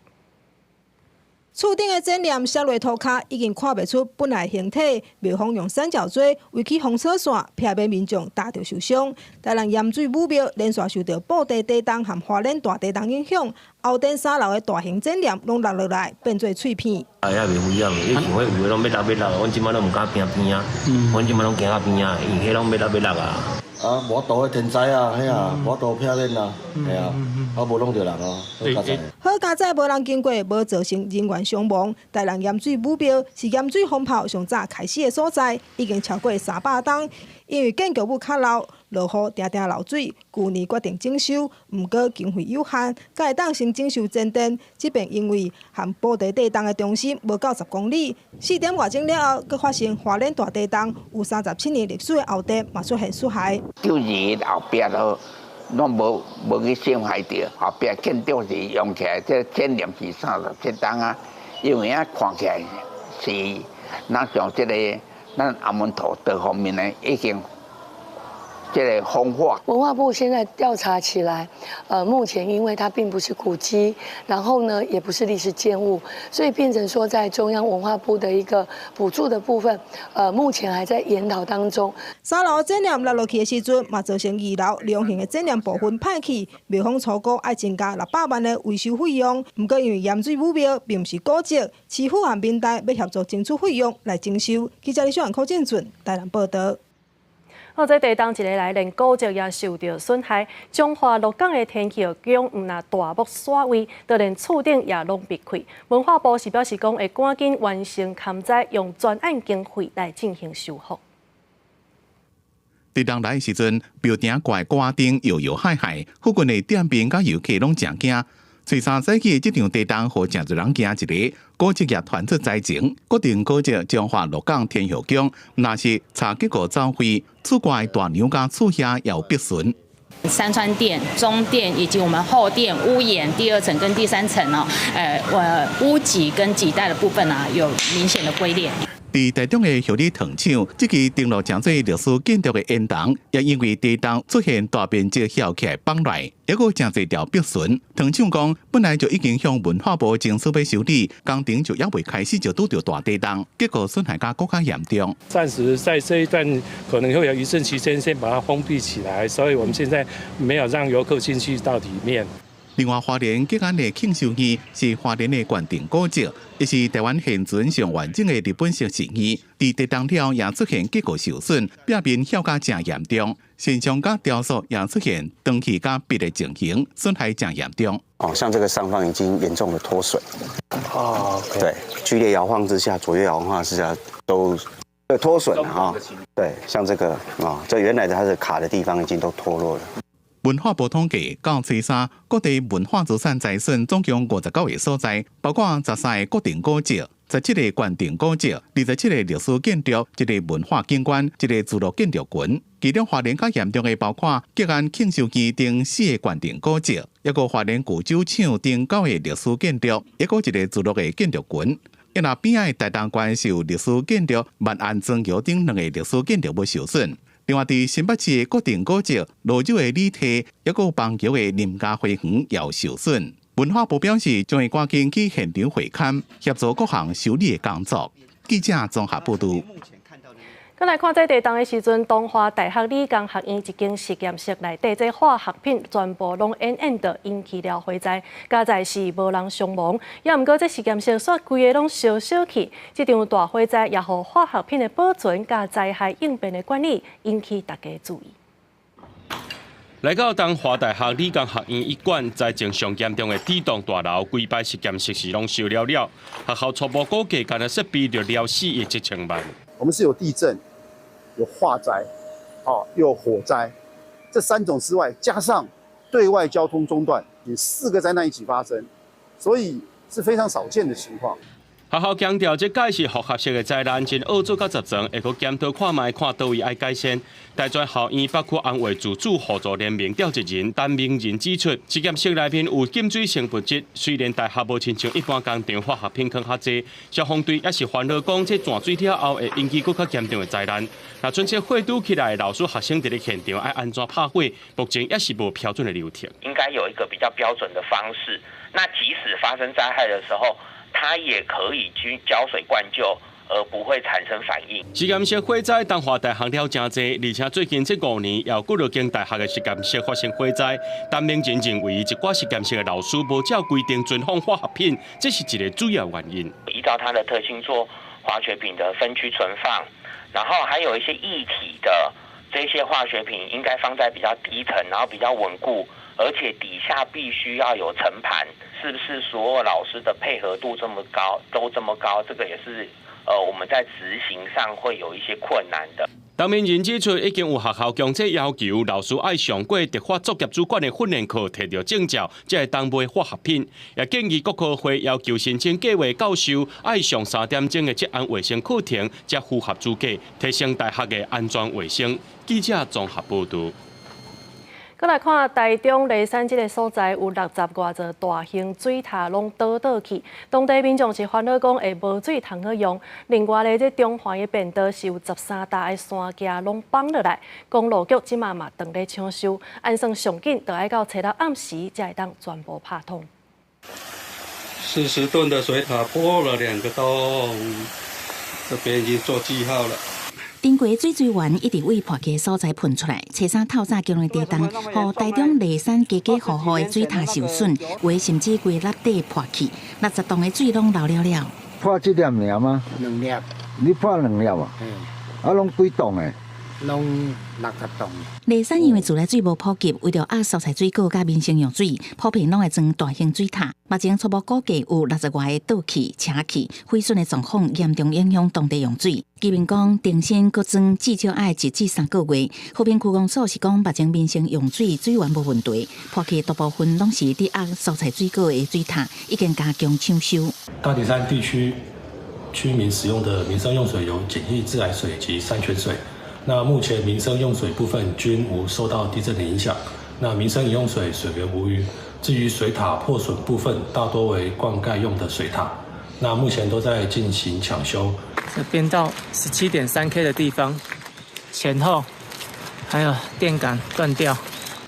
厝顶的展览写落涂骹已经看袂出本来形体，庙方用三角锥围起封锁线，避免民众打着受伤。台南盐水母庙连续受到布袋地动和花莲大地动影响，后殿3楼的大型展览拢落落来，变做碎片。也袂危险，以前迄有诶拢要落，阮即摆拢毋敢拼边啊，阮即摆拢行到边啊，因迄拢要落啊。啊，无多的天灾啊，嘿啊，无多漂亮啊，系啊，啊无弄着人啊，好佳哉无人经过，无造成人员伤亡。台南盐水母庙是盐水风炮上早开始的所在，已经超过300冬。因为建筑物较老，落雨定定漏水，去年决定整修，毋过经费有限，才会当先整修前殿。即便因为和布袋地动的中心无到10公里，4点外钟了后，佫发生花莲大地动，有37年历史的后殿嘛出现损害。就是后壁都拢无去伤害着，后壁建筑是用起来，这建筑是37栋啊，因为啊看起来是咱像这个。咱阿门头这方面呢，已经这个风化。文化部现在调查起来，目前因为它并不是古迹，然后呢也不是历史建物，所以变成说在中央文化部的一个补助的部分，目前还在研讨当中。3楼展览落去的时阵，嘛造成2楼良性的展览部分歹去，庙方初估要增加600万的维修费用。不过因为盐水母庙并不是古迹，市府和民代要协助争取费用来征收。记者李小燕、柯建准台南报道。好，这地动一个来，连古迹也受到损害。彰化鹿港的天气强，唔那大木沙位，就连厝顶也拢避开。文化部是表示讲，会赶紧完成勘灾，用专案经费来进行修复。地动来的时阵，庙顶挂挂灯摇摇海海，附近的店面甲游客拢真惊。吹沙早起的这场地动，互真侪人惊一个。古迹也传出灾情，决定古迹彰化鹿港天后宫，若是查结果召回，厝外大牛家厝下也有壁损。山川殿、中殿以及我们后殿屋檐第2层跟第3层哦，屋脊跟脊带的部分啊有明显的龟裂。伫台中的后里糖厂，即期登录真侪历史建筑的烟筒，也因为地动出现大面积翘起来崩落，还有真侪条壁船。糖厂讲，本来就已经向文化部争取要修理，工程就还未开始就拄到大地动，结果损害更加严重。暂时在这一段可能会有一阵期间先把它封闭起来，所以我们现在没有让游客进去到里面。另外，花莲吉安的庆寿园是花莲的关键古迹，也是台湾现存上完整的日本式寺院。伫地动了也出现结构受损，表面效果真严重，现场甲雕塑也出现断气甲壁的情形，损害真严重。像这个上方已经严重的脱水。对，剧烈摇晃之下，左右摇晃之下都脱损了对，像这个这原来的它的卡的地方已经都脱落了。文化部统计，到初三，各地文化资产财损总共59个所在，包括13个国定古迹、17个关定古迹、27个历史建筑、1个文化景观、1个自乐建筑群。其中花莲较严重的包括吉安庆寿园等4个关定古迹，一个花莲古酒厂等9个历史建筑，一个1个自乐的建筑群。因那边仔大东关受历史建筑万安庄桥等2个历史建筑物受损。另外，伫新北市的国定古迹、罗州的礼体，还有邦桥的林家花园也受损。文化部表示，将会赶紧去现场会勘，协助各项修理的工作。记者综合报道。再来看这地动的时阵，东华大学理工学院一间实验室内底，这化学品全部拢end的引起了火灾，加在是无人伤亡。也毋过，这实验室煞规个拢烧起，这场大火灾也互化学品的保存甲灾害应变的管理引起大家注意。来到东华大学理工学院一馆，在正上严重的地动大楼，规排实验室是拢烧了。学校初步估计，干的设备就了4亿7千万。我们是有地震、有化灾，又有火灾，这3种之外，加上对外交通中断，也4个灾难一起发生，所以是非常少见的情况。学校强调，这改是复合式的灾难，真恶做到10层，会去检讨看卖，看倒位爱改善。大专校院包括安慰自主互助联盟调集人陈明仁指出，实验室内面有禁水性物质，虽然大学无亲像一般工厂化学品坑较济，消防队也是烦恼讲，这断水了后会引起更较严重的灾难。那春节火堵起来，老师学生伫咧现场爱安怎拍火，目前也是无标准的流程。应该有一个比较标准的方式，那即使发生灾害的时候，它也可以去浇水灌救，而不会产生反应。实验室火灾，东华大学了真侪，而且最近这5年，也有几间大学的实验室发生火灾。陈明仁认为，一寡实验室的老师无照规定存放化学品，这是一个主要原因。依照它的特性做化学品的分区存放，然后还有一些液体的这些化学品，应该放在比较低层，然后比较稳固，而且底下必须要有层盘。是不是所有老师的配合度这么高，都这么高？这个也是我们在执行上会有一些困难的。陈明仁指出，已经有学校强制要求老师爱上过特法作业主管的训练课，摕到证照，才会当卖化学品。也建议各科会要求申请计划教授爱上3点钟的职安卫生课程，才符合资格，提升大学的安全卫生。记者综合报道。再来看台中梨山这个所在，有60多座大型水塔拢倒去，当地民众是烦恼讲会无水通好用。另外咧，这中环的便道是有13大的山架拢崩落来，公路局即嘛当咧抢修，按算上紧，就要到找到暗时才会当全部拍通。40吨的水塔破了2个洞，这边已经做记号了。顶过水源一直为破溪所在喷出来，车衫透早叫人地动，互台中梨山家家户户的水塔受损，有甚至规粒底破去，60栋的水拢流了。破这粒尔吗？2粒。你破2粒啊？啊，拢几栋的？拢60栋。梨山因为自来水无普及，为着压烧菜水果甲民生用水，普遍拢会装大型水塔。目前初步估计有60外个倒去、车去、毁损的状况，严重影响当地用水。居民讲，定先搁装至少爱1至3个月。和平区公所是讲，目前民生用水水源无问题，破去大部分拢是伫压烧菜水果的水塔，已经加强抢修。大梨山地区居民使用的民生用水有简易自来水及山泉水。那目前民生用水部分均无受到地震的影响，那民生饮用水水源无虞。至于水塔破损部分，大多为灌溉用的水塔，那目前都在进行抢修。这边到17.3K 的地方，前后还有电杆断掉。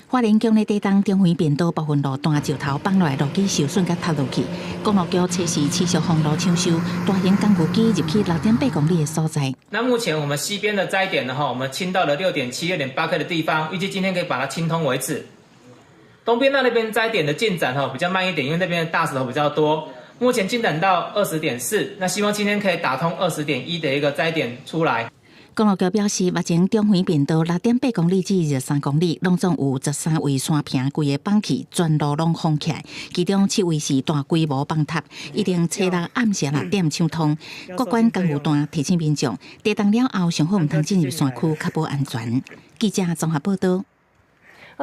花莲乡的地档中环便道部分路段石头放落来，路基受损甲塌落去。公路局测试持续封路抢修，大型工具机入去6.8公里的所在。那目前我们西边的灾点呢，我们清到了6.7、6.8K 的地方，预计今天可以把它清通为止。东边那边灾点的进展比较慢一点，因为那边的大石头比较多。目前进展到20.4，那希望今天可以打通20.1的一个灾点出来。公路局表示，目前中环便道6.8公里至23公里，拢总有13位山坪规个放弃，全路拢封起来。其中7位是大规模崩塌，一定初6暗时6点抢通。各管工务段提醒民众，地动了后上好唔通进入山区，确保安全。记者综合报道。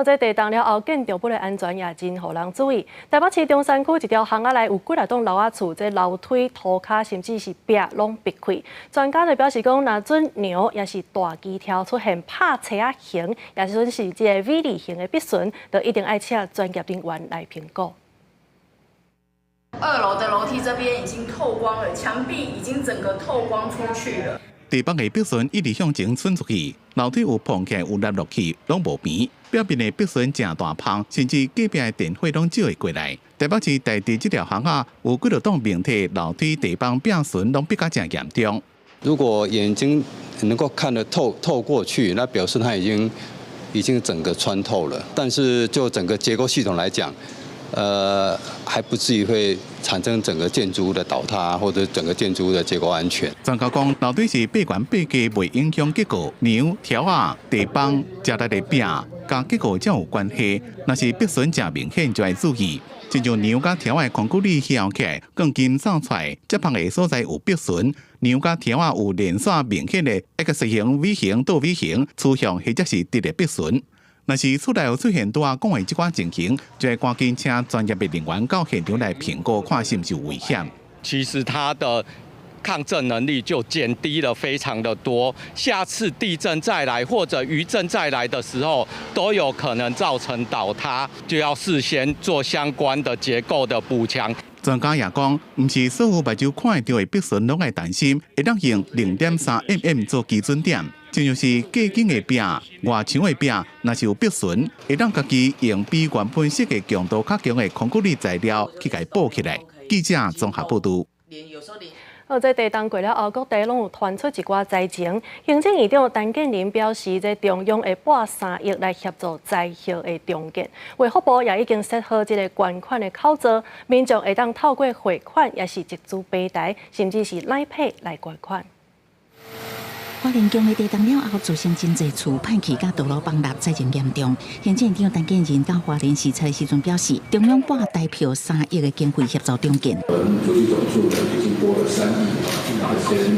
在地动了后，建筑物的安全也真互人注意。台北市中山区一条巷仔内有几来栋楼仔厝，这楼梯、涂骹甚至是壁拢裂开。专家就表示讲，若准牛也是大枝条出现拍车仔形，也是准是这个 V 字形的壁损，就一定要请专业人员来评估。2楼的楼梯这边已经透光了，墙壁已经整个透光出去了。地板的壁损一直向前伸出去，楼梯有碰起来有落落去，拢无平。表面的壁损正大胖，甚至隔壁的电火拢照会过来。台北市大地这条巷仔有几多栋明体楼梯、地板壁损拢比较正严重。如果眼睛能够看得透过去，那表示它已经整个穿透了。但是就整个结构系统来讲，还不至于会产生整个建筑物的倒塌或者整个建筑物的结构安全。专家讲，楼梯是背悬背低，未影响结构。梁、条啊、地板、加来的壁，甲结构才有关系。若是壁损正明显，就要注意。亲像梁甲条的空骨力翘起来，钢筋散出来，接碰的所在有壁损。梁甲条啊有连线明显的 X 型、V 型到 V 型，趋向或者是直的壁损。若是厝内有出现拄仔讲的即款情形，就要赶紧请专业的人员到现场来评估，看是不是有危险。其实它的抗震能力就减低了非常的多，下次地震再来或者余震再来的时候，都有可能造成倒塌，就要事先做相关的结构的补强。专家也讲，唔是所有目睭看得到的壁损拢爱担心，会当用0.3mm 做基准点。就像是隔间的壁、外墙的壁，若是有壁损，会当家己用比原本色的强度较强的空骨力材料去给补起来。记者综合报道。在地动过了后，各地拢有传出一寡灾情。行政院长陈建仁表示，在中央会拨3亿来协助灾后的重建。卫福部也已经设好这个捐款的口座，民众会当透过汇款，也是集资平台，甚至是赖配来捐款。花莲乡的地动了后，造成真侪厝歹去，甲道路崩塌，灾情严重。行政院长陈建仁到花莲视察的时阵表示，中央拨代票3亿的经费协助重建。土地总数已经拨了3亿，先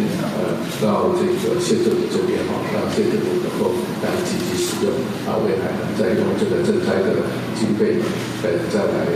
到这个县政府这边让县政府能够来积极使用，未来再用这个赈灾的经费，再来来。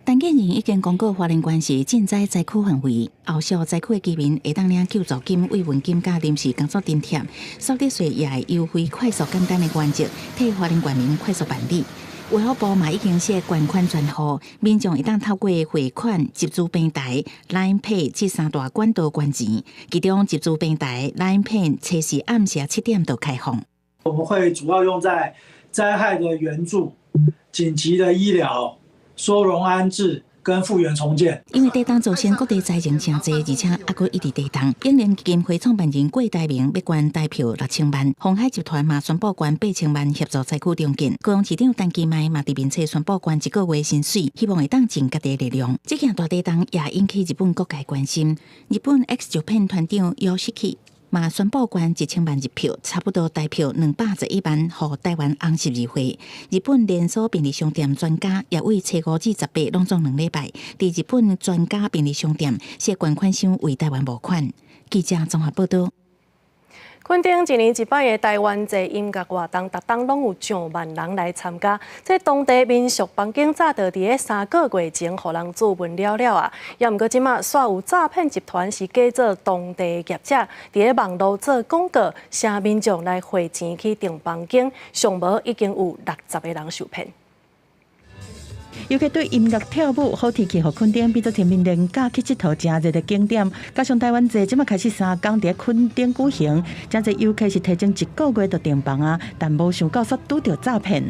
陈建仁已经公告花莲县市赈灾灾区范围，后续灾区的居民会当领救助金、慰问金加临时工作津贴，所得税也会优惠、快速、简单的原则，替花莲县民快速办理。卫福部嘛已经设捐款专户，民众会当透过汇款、集资平台、Line Pay 这3大管道捐钱，其中集资平台 Line Pay 初时暗时7点都开放。我们会主要用在灾害的援助、紧急的医疗、收容安置跟复原重建。因为地动造成各地灾情真多，而且还佫一直地动。永联基金会创办人郭台铭要捐代票6000万，鸿海集团嘛宣布捐8000万协助灾区重建。高雄市长陈其迈嘛伫面册宣布捐1个月薪水，希望会当尽家己的力量。这件大地动也引起日本各界关心。日本 X Japan 团长Yoshiki嘛宣布捐1000万日票，差不多代票211万，予台湾红十字会。日本连锁便利商店专家也为初5至18拢总2礼拜，伫日本专家便利商店设捐款箱为台湾募款。记者综合报道。垦丁一年一摆的台湾节音乐活动，逐档拢有上万人来参加。这当地民俗房间早就伫咧3个月前，互人注文了啊。也毋过即马煞有诈骗集团是假做当地业者，伫咧网络做广告，请民众来汇钱去订房间，上无已经有60个人受骗。尤其对音乐、跳舞、好天气和垦丁变作天民连假去佚佗真热的景点。加上台湾节即马开始3天伫垦丁举行，真侪游客是提前1个月就订房啊，但无想到煞拄到诈骗。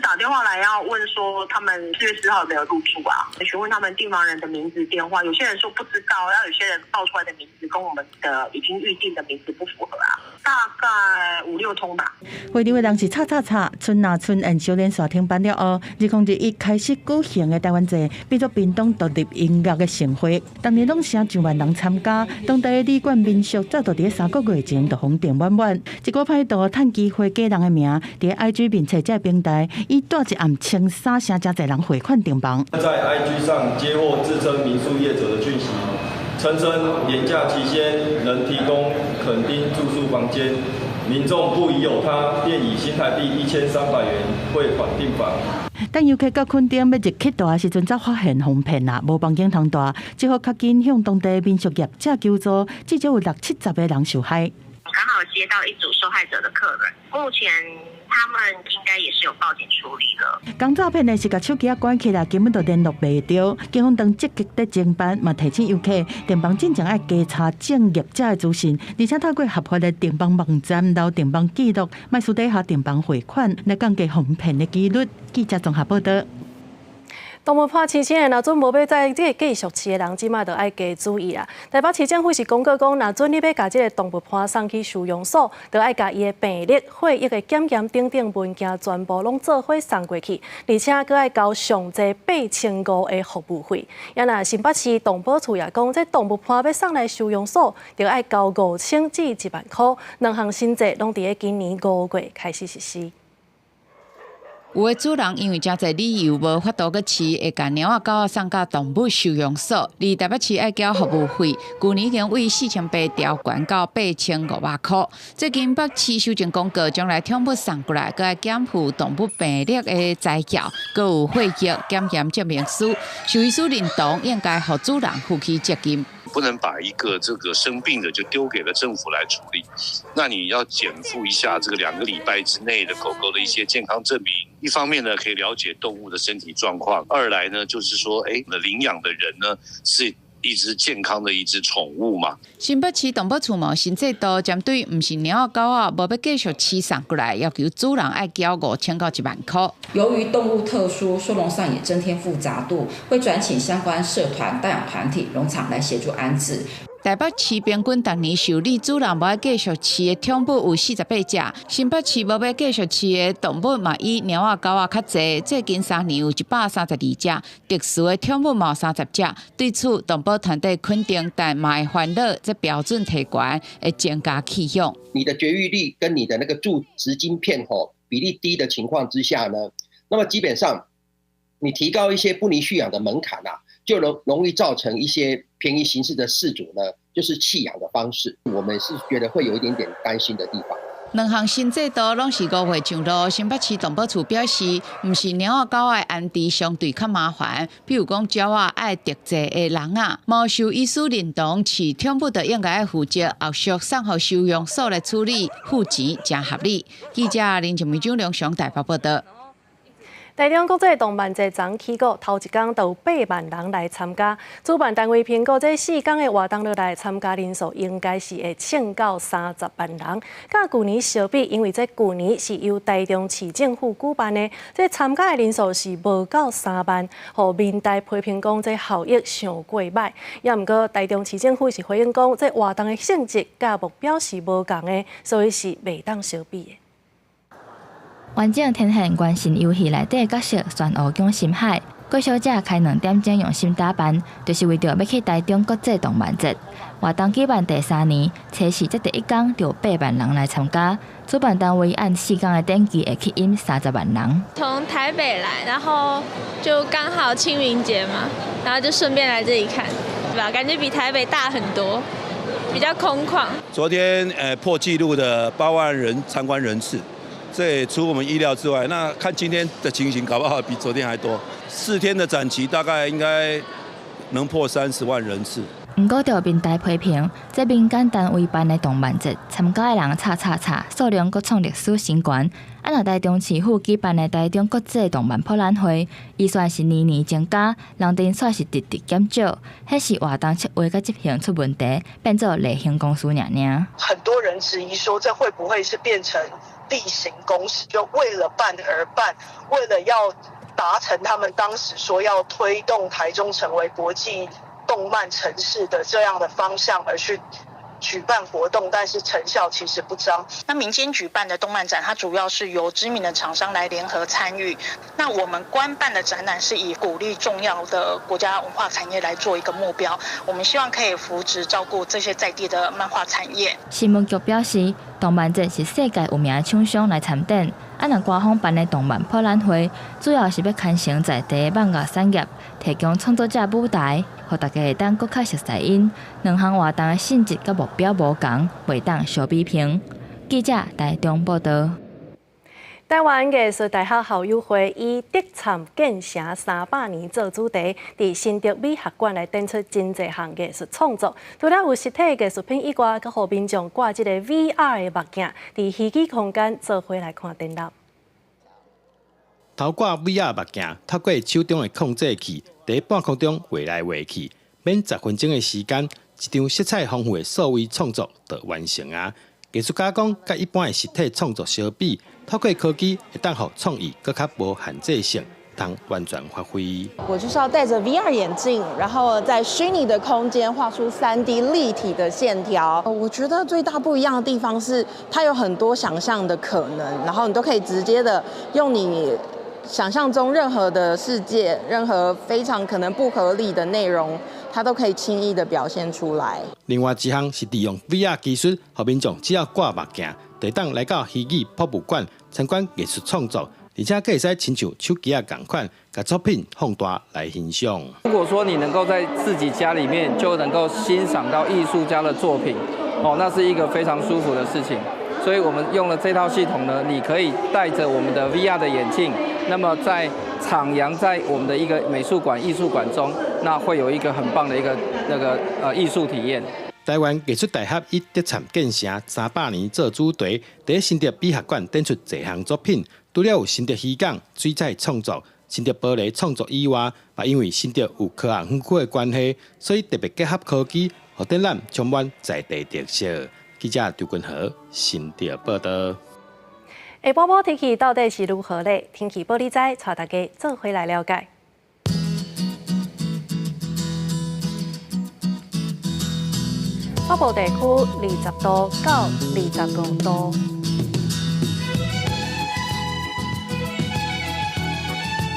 打电话来要问说他们4月4号没有入住啊，询问他们订房人的名字、电话，有些人说不知道，然后有些人报出来的名字跟我们的已经预定的名字不符合啊，大概5、6通吧。会场的人是春拿春宴小连续停办了后，2021开始举行的台湾节变作屏东独立音乐的盛会，当年拢成1万人参加，当地的旅馆民宿早就伫3个月前就红订满满，一个歹徒趁机花假人的名，伫 IG 面册这平台。以大一暗清3声真侪人汇款订房。在 IG 上接获自称民宿业者的讯息，声称年假期间能提供垦丁住宿房间，民众不疑有他，便以新台币1300元汇款订房。等游客到垦丁要入去大的时阵，才发现哄骗啦，无房间通住，只好较紧向当地民宿业者求助，至少有60-70个人受害。刚好接到一组受害者的客人，目前他们应该也是有报警处理了。讲诈骗的是把手机关起来，根本就联络袂到。警方当积极在侦办，嘛提醒游客订房进前要加查正业者的资讯，而且透过合法的订房网站留订房记录，卖私底下订房汇款，来降低哄骗的几率。记者综合报道。动物破饲亲的，若准无要在这个继续饲的人，即马就要加注意啊！台北市政府是公告讲，若准你要甲这个动物破送去收容所，就要甲伊的病历、血液的检验等文件全部拢做伙送过去，而且佫要交上济8500的服务费。也若新北市动保处也讲，这动物破要送来收容所，就要交5000至1万块，两项新制拢伫咧今年5月开始实施。有的主人因为真侪理由无法度去饲，会将猫仔狗仔送到动物收容所，而台北市爱交服务费，去年已经为4800条悬到8500块。最近北市修正公告，将来宠物送过来，佮要检附动物病历的材料，佮有血液检验证明书。兽医师认同应该互主人负起责任。不能把一个这个生病的就丢给了政府来处理，那你要减负一下这个2个礼拜之内的狗狗的一些健康证明。一方面呢，可以了解动物的身体状况；二来呢，就是说，领养的人呢是一只健康的一只宠物嘛。新北市动保处无新制度，针对不是猫仔狗仔无要继续饲送过来，要求主人爱交5000到1万块。由于动物特殊，收容上也增添复杂度，会转请相关社团、代养团体、农场来协助安置。台北市平均逐年受理主人无要继续饲的宠物有48只，新北市无要继续饲的动物嘛以猫仔狗仔较侪，最近3年有132只，特殊的宠物嘛有30只。对此，动保团队肯定，但嘛会烦恼，这标准提悬会增加弃养。你的绝育率跟你的那个注植晶片比例低的情况之下呢，那么基本上你提高一些不宜蓄养的门槛啊，就容易造成一些便宜行事的饲主呢，就是弃养的方式。我们是觉得会有一点点担心的地方。两项新制度拢是5月上路，新北市动保处表示，不是猫仔狗仔安置相对较麻烦，比如讲鸟仔爱特制的笼仔，毛兽医师认同饲宠物就应该要负责后续送予收容所来处理，付钱真合理。记者林静明、张良上台北报道。台中国际动漫节昨起过，头一天就有8万人来参加。主办单位评估，这4天的活动落来参加人数应该是会冲到30万人。甲去年相比，因为这去年是由台中市政府举办的，这参加的人数是无到3万，互民代批评讲这效益上过歹。也毋过，台中市政府是回应讲，这活动的性质甲目标是无共的，所以是袂当相比的。完整呈现原神游戏内底的角色全湖江深海，过小姐开2点钟用心打扮，就是为着要去台中国际动漫节。活动举办第3年，初时这第1天就有8万人来参加。主办单位按4天的登记会吸引30万人。从台北来，然后就刚好清明节嘛，然后就顺便来这里看，对吧？感觉比台北大很多，比较空旷。昨天破纪录的8万人参观人次。这也出我们意料之外。那看今天的情形，搞不好比昨天还多。4天的展期大概应该能破30万人次。毋过就民代批评，这民间单位办的动漫节，参加的人数量阁创历史新高。若台中市府举办的台中国际动漫博览会，预算是年年增加，人丁却是直减少，迄是活动策划甲执行出问题，变做例行公事尔。很多人质疑说，这会不会是变成例行公事，就为了办而办，为了要达成他们当时说要推动台中成为国际动漫城市的这样的方向而去举办活动，但是成效其实不彰。那民间举办的动漫展，它主要是由知名的厂商来联合参与。那我们官办的展览是以鼓励重要的国家文化产业来做一个目标，我们希望可以扶植照顾这些在地的漫画产业。新闻局表示，动漫节是世界有名的厂商来参展。若官方办的动漫博览会，主要是要牵成在地的漫画产业，提供创作者舞台，互大家会当更较熟悉因。两项活动的性质甲目标无同，袂当相比拼。记者台中报道。台湾艺术大学校友会以“德产建城300年”做主题，伫新竹美学馆来展出真侪项艺术创作。除了有实体艺术品以外，佮互民众挂即个 VR 的目镜，伫虚拟空间做伙来看展览。头挂 VR 目镜，透过手中的控制器，伫半空中画来画去，免10分钟的时间，一张色彩丰富的数位创作就完成啊！艺术家讲，甲一般的实体创作相比，透过科技会当互创意更较无限制性，通完全发挥。我就是要戴着 VR 眼镜，然后在虚拟的空间画出3D 立体的线条。我觉得最大不一样的地方是，它有很多想象的可能，然后你都可以直接的用你想象中任何的世界，任何非常可能不合理的内容，它都可以轻易的表现出来。另外一项是利用 VR 技术，让民众只要挂目镜，就当来到虚拟博物馆参观艺术创作，而且可以使亲像手机同款，把作品放大来欣赏。如果说你能够在自己家里面就能够欣赏到艺术家的作品，那是一个非常舒服的事情。所以我们用了这套系统呢，你可以戴着我们的 VR 的眼镜，那么在徜徉在我们的一个美术馆、艺术馆中，那会有一个很棒的一个艺术体验。台湾艺术大学以德产建城300年做主题，在新竹美学馆展出侪项作品，除了有新竹渔港水彩创作、新竹玻璃创作以外，也因为新竹有科学园区的关系，所以特别结合科技，让展览充满在地特色。记者刘君和新竹报道。下晡晡天气到底是如何呢？天气报你知，带大家做回来了解。北部地区20度到25度，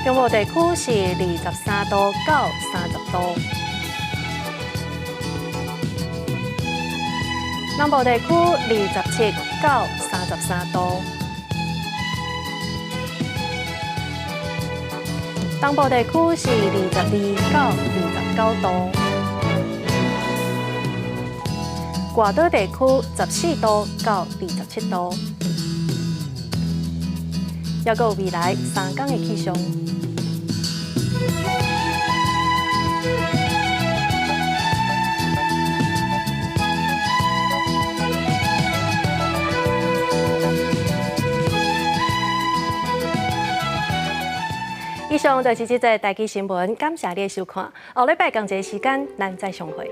中部地区是23度到30度，南部地区27到33度，东部地区是22到29度。外岛地区14度到27度，还有未来3天的气象。以上就是这则台记新闻，感谢你的收看。下礼拜同一时间，咱再相会。